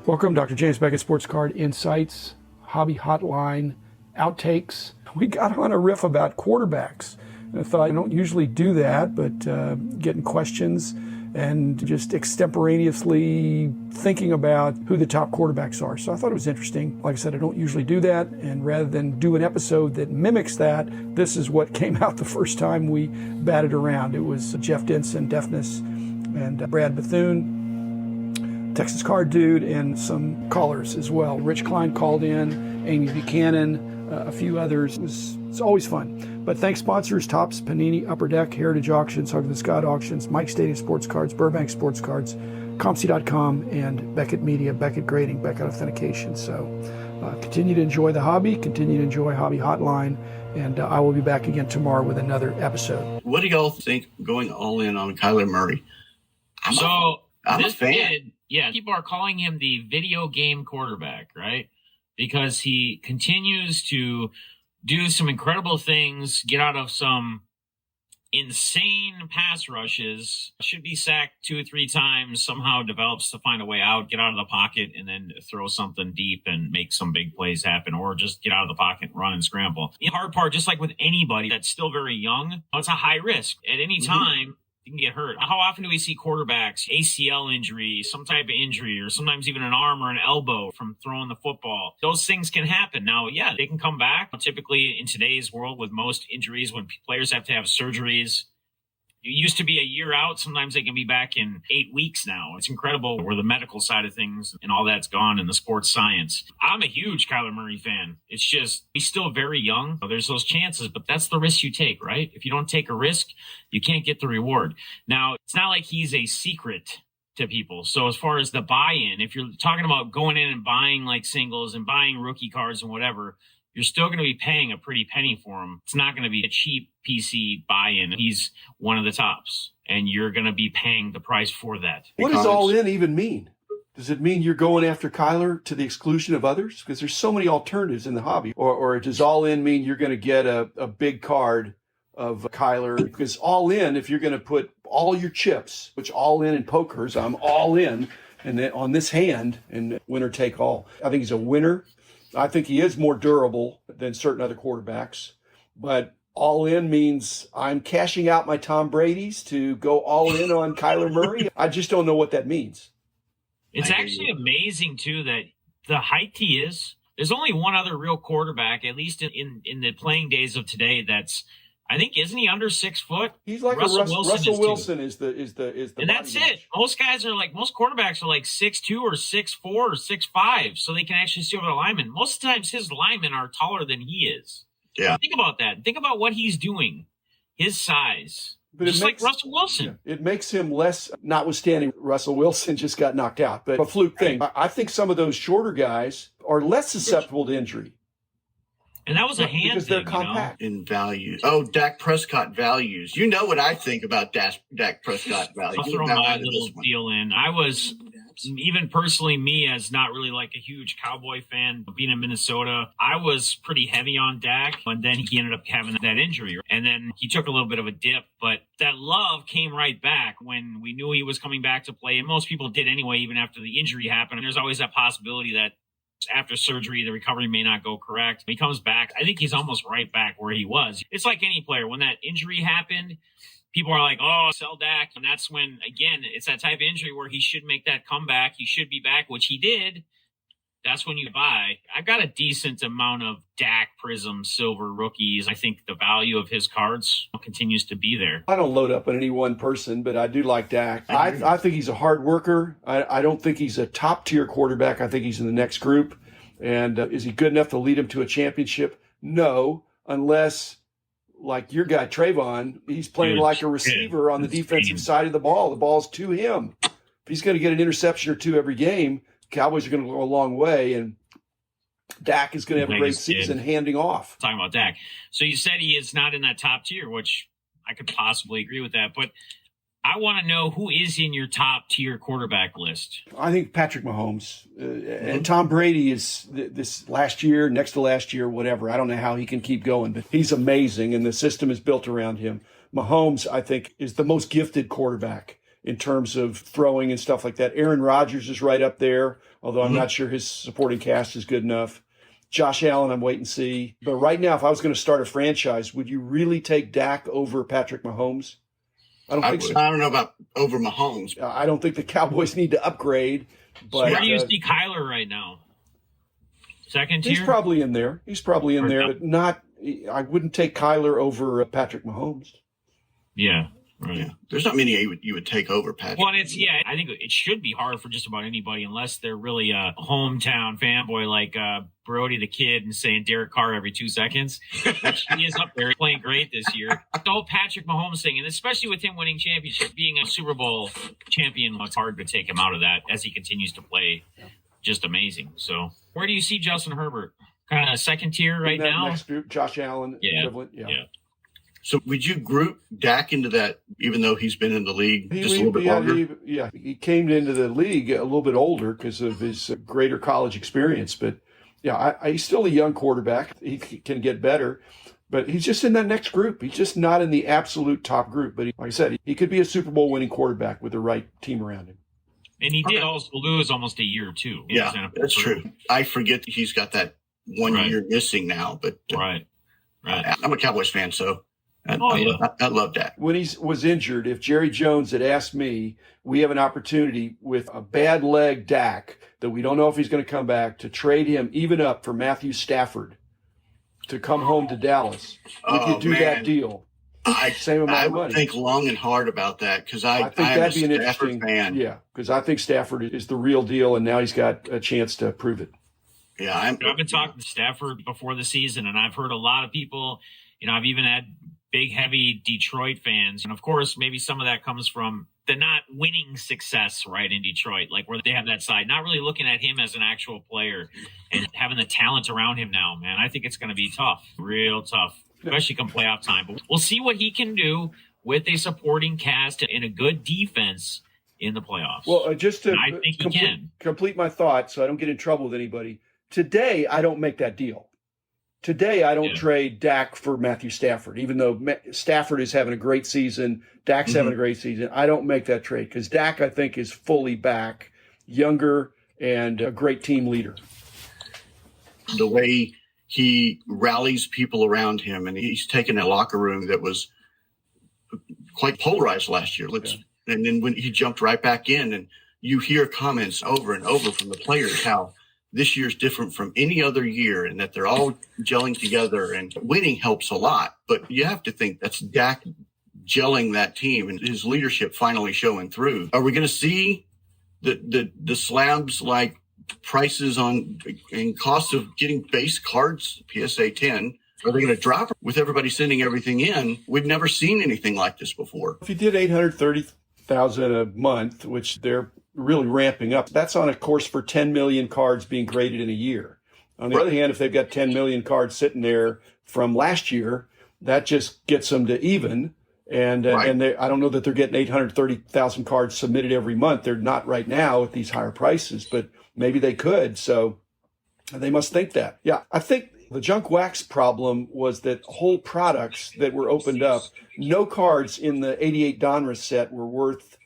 Welcome, Dr. James Beckett, Sports Card Insights, Hobby Hotline, Outtakes. We got on a riff about quarterbacks. And I thought I don't usually do that, but getting questions and just extemporaneously thinking about who the top quarterbacks are. So I thought it was interesting. Like I said, I don't usually do that. And rather than do an episode that mimics that, this is what came out the first time we batted around. It was Jeff Denson, Deafness, and Brad Bethune, Texas Card Dude, and some callers as well. Rich Klein called in, Amy Buchanan, a few others. It's always fun. But thanks sponsors, Topps, Panini, Upper Deck, Heritage Auctions, Hug the Scott Auctions, Mike Stadium Sports Cards, Burbank Sports Cards, ComC.com, and Beckett Media, Beckett Grading, Beckett Authentication. So continue to enjoy the hobby, continue to enjoy Hobby Hotline, and I will be back again tomorrow with another episode. What do y'all think going all in on Kyler Murray? I'm a fan. People are calling him the video game quarterback, right? Because he continues to do some incredible things, get out of some insane pass rushes, should be sacked 2 or 3 times, somehow develops to find a way out, get out of the pocket, and then throw something deep and make some big plays happen, or just get out of the pocket, run and scramble. The hard part, just like with anybody that's still very young, it's a high risk. At any time, you can get hurt. How often do we see quarterbacks, ACL injury, some type of injury, or sometimes even an arm or an elbow from throwing the football? Those things can happen. Now, they can come back. Typically in today's world with most injuries, when players have to have surgeries, it used to be a year out. Sometimes they can be back in 8 weeks now. It's incredible where the medical side of things and all that's gone in the sports science. I'm a huge Kyler Murray fan. It's just, he's still very young. There's those chances, but that's the risk you take, right? If you don't take a risk, you can't get the reward. Now, it's not like he's a secret to people. So as far as the buy-in, if you're talking about going in and buying like singles and buying rookie cards and whatever, you're still going to be paying a pretty penny for him. It's not going to be a cheap PC buy-in. He's one of the tops, and you're going to be paying the price for that. What does all in even mean? Does it mean you're going after Kyler to the exclusion of others? Because there's so many alternatives in the hobby. Or does all in mean you're going to get a big card of Kyler? Because all in, if you're going to put all your chips, which all in pokers, I'm all in, and then on this hand, and winner take all. I think he's a winner. I think he is more durable than certain other quarterbacks, but all in means I'm cashing out my Tom Brady's to go all in on Kyler Murray. I just don't know what that means. It's actually amazing, too, that the height he is, there's only one other real quarterback, at least in the playing days of today, that's, I think, isn't he under 6 foot? He's like Russell Wilson is the and that's it. Most quarterbacks are like 6'2" or 6'4" or 6'5", so they can actually see over the linemen. Most of the times his linemen are taller than he is. Yeah. Think about that. Think about what he's doing. His size. But just like Russell Wilson. Yeah, it makes him less, notwithstanding Russell Wilson just got knocked out, but a fluke thing. I think some of those shorter guys are less susceptible to injury. And that was a hand because they're compact in values. Oh, Dak Prescott values. You know what I think about Dak Prescott values. I'll throw my little deal in. I was, even personally, me as not really like a huge Cowboy fan, being in Minnesota, I was pretty heavy on Dak, and then he ended up having that injury. And then he took a little bit of a dip, but that love came right back when we knew he was coming back to play. And most people did anyway, even after the injury happened. And there's always that possibility that after surgery, the recovery may not go correct. When he comes back, I think he's almost right back where he was. It's like any player. When that injury happened, people are like, oh, sell Dak. And that's when, again, it's that type of injury where he should make that comeback. He should be back, which he did. That's when you buy. I've got a decent amount of Dak Prism Silver rookies. I think the value of his cards continues to be there. I don't load up on any one person, but I do like Dak. I think he's a hard worker. I don't think he's a top-tier quarterback. I think he's in the next group. And is he good enough to lead him to a championship? No, unless, like your guy Trayvon, he's playing like a receiver on the defensive side of the ball. The ball's to him. If he's going to get an interception or two every game, Cowboys are going to go a long way, and Dak is going to have a great season handing off. Talking about Dak. So you said he is not in that top tier, which I could possibly agree with that. But I want to know who is in your top tier quarterback list. I think Patrick Mahomes. And Tom Brady is this last year, next to last year, whatever. I don't know how he can keep going, but he's amazing, and the system is built around him. Mahomes, I think, is the most gifted quarterback. in terms of throwing and stuff like that. Aaron Rodgers is right up there, although I'm not sure his supporting cast is good enough. Josh Allen, I'm waiting to see. But right now, if I was going to start a franchise, would you really take Dak over Patrick Mahomes? I don't think so. I don't know about over Mahomes. I don't think the Cowboys need to upgrade. But where do you see Kyler right now? Second tier? He's probably in there. But not. I wouldn't take Kyler over Patrick Mahomes. Yeah. Right. Yeah. There's not many you would take over Patrick. Well, I think it should be hard for just about anybody unless they're really a hometown fanboy like Brody the Kid and saying Derek Carr every 2 seconds, which he is up there playing great this year. The whole Patrick Mahomes thing, and especially with him winning championship, being a Super Bowl champion, it's hard to take him out of that as he continues to play just amazing. So where do you see Justin Herbert? Kind of second tier right now? Next group, Josh Allen equivalent. Yeah. So would you group Dak into that, even though he's been in the league just a little bit longer? He came into the league a little bit older because of his greater college experience. But, he's still a young quarterback. He can get better. But he's just in that next group. He's just not in the absolute top group. But like I said, he could be a Super Bowl winning quarterback with the right team around him. And he did also lose almost a year, too. Yeah, that's true. I forget that he's got that 1 year missing now. But Right. I'm a Cowboys fan, so I love that. When he was injured, if Jerry Jones had asked me, we have an opportunity with a bad leg Dak that we don't know if he's going to come back, to trade him even up for Matthew Stafford to come home to Dallas. We could do that deal. Same amount of money. I would think long and hard about that because I think that'd be an Stafford interesting fan. Yeah, because I think Stafford is the real deal, and now he's got a chance to prove it. Yeah, I've been talking to Stafford before the season, and I've heard a lot of people. I've even had big, heavy Detroit fans. And of course, maybe some of that comes from the not winning success, right, in Detroit, like where they have that side, not really looking at him as an actual player and having the talent around him now, man. I think it's going to be tough, real tough, especially come playoff time. But we'll see what he can do with a supporting cast and a good defense in the playoffs. Well, just to I think he can complete my thought so I don't get in trouble with anybody. Today, I don't make that deal. Today, I don't trade Dak for Matthew Stafford, even though Stafford is having a great season. Dak's having a great season. I don't make that trade because Dak, I think, is fully back, younger, and a great team leader. The way he rallies people around him, and he's taken a locker room that was quite polarized last year. And then when he jumped right back in, and you hear comments over and over from the players how this year's different from any other year and that they're all gelling together, and winning helps a lot. But you have to think that's Dak gelling that team and his leadership finally showing through. Are we going to see the slabs like prices on and cost of getting base cards, PSA 10? Are they going to drop with everybody sending everything in? We've never seen anything like this before. If you did $830,000 a month, which they're really ramping up, that's on a course for 10 million cards being graded in a year. On the other hand, if they've got 10 million cards sitting there from last year, that just gets them to even. And I don't know that they're getting 830,000 cards submitted every month. They're not right now at these higher prices, but maybe they could. So they must think that. Yeah, I think the junk wax problem was that whole products that were opened up, no cards in the 88 Donruss set were worth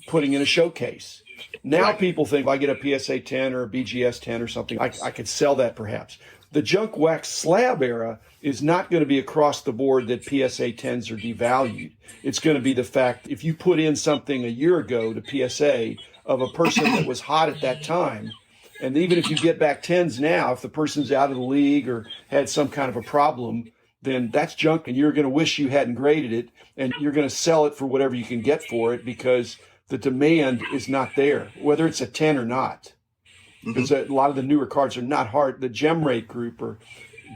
putting in a showcase. Now people think if I get a PSA 10 or a BGS 10 or something, I could sell that perhaps. The junk wax slab era is not going to be across the board that PSA 10s are devalued. It's going to be the fact if you put in something a year ago to PSA of a person that was hot at that time, and even if you get back 10s now, if the person's out of the league or had some kind of a problem, then that's junk and you're going to wish you hadn't graded it, and you're going to sell it for whatever you can get for it because the demand is not there, whether it's a 10 or not. Because a lot of the newer cards are not hard. The gem rate group are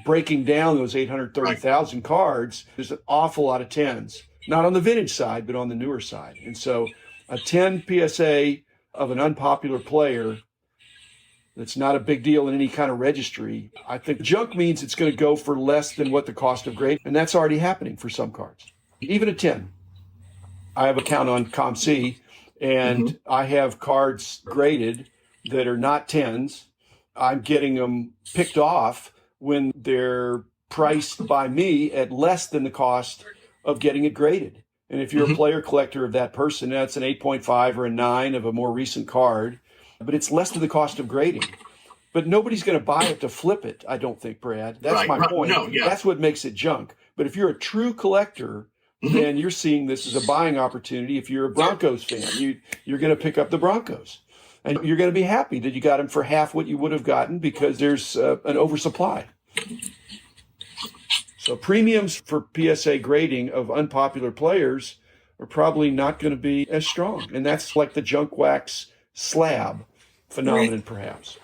breaking down those 830,000 cards. There's an awful lot of 10s, not on the vintage side, but on the newer side. And so a 10 PSA of an unpopular player that's not a big deal in any kind of registry, I think junk means it's going to go for less than what the cost of grade. And that's already happening for some cards. Even a 10. I have an account on ComC, and I have cards graded that are not 10s. I'm getting them picked off when they're priced by me at less than the cost of getting it graded. And if you're a player collector of that person, that's an 8.5 or a 9 of a more recent card, but it's less than the cost of grading. But nobody's going to buy it to flip it, I don't think, Brad. That's my point. No, yeah. That's what makes it junk. But if you're a true collector, then you're seeing this as a buying opportunity. If you're a Broncos fan, you're going to pick up the Broncos. And you're going to be happy that you got them for half what you would have gotten because there's an oversupply. So premiums for PSA grading of unpopular players are probably not going to be as strong. And that's like the junk wax slab phenomenon, perhaps.